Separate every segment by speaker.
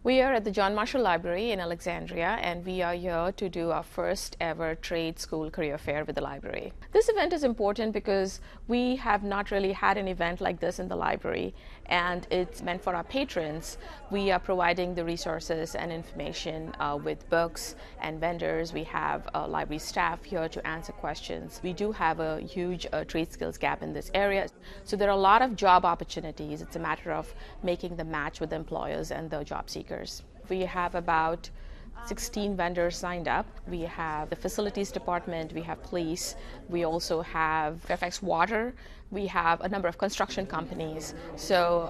Speaker 1: We are at the John Marshall Library in Alexandria, and we are here to do our first ever trade school career fair with the library. This event is important because we have not really had an event like this in the library, and it's meant for our patrons. We are providing the resources and information with books and vendors. We have library staff here to answer questions. We do have a huge trade skills gap in this area, so there are a lot of job opportunities. It's a matter of making the match with the employers and the job seekers. We have about 16 vendors signed up. We have the facilities department, we have police, we also have Fairfax Water, we have a number of construction companies. So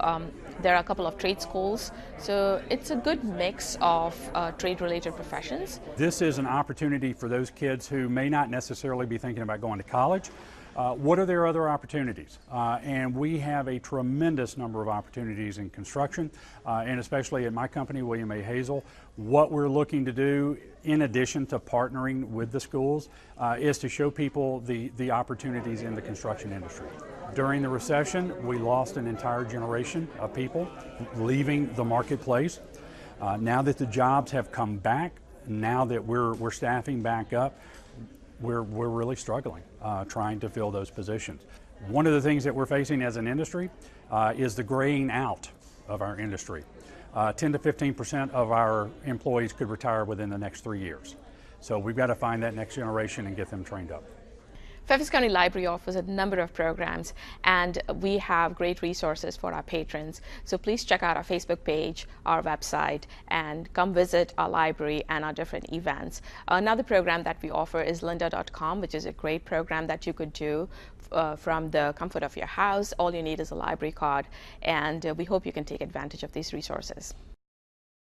Speaker 1: there are a couple of trade schools. So it's a good mix of trade-related professions.
Speaker 2: This is an opportunity for those kids who may not necessarily be thinking about going to college. What are their other opportunities? And we have a tremendous number of opportunities in construction, and especially at my company, William A. Hazel. What we're looking to do, in addition to partnering with the schools, is to show people the opportunities in the construction industry. During the recession, we lost an entire generation of people leaving the marketplace. Now that the jobs have come back, now that we're staffing back up, we're really struggling trying to fill those positions. One of the things that we're facing as an industry is the graying out of our industry. 10 to 15% of our employees could retire within the next 3 years. So we've got to find that next generation and get them trained up.
Speaker 1: Fairfax County Library offers a number of programs, and we have great resources for our patrons. So please check out our Facebook page, our website, and come visit our library and our different events. Another program that we offer is lynda.com, which is a great program that you could do from the comfort of your house. All you need is a library card, and we hope you can take advantage of these resources.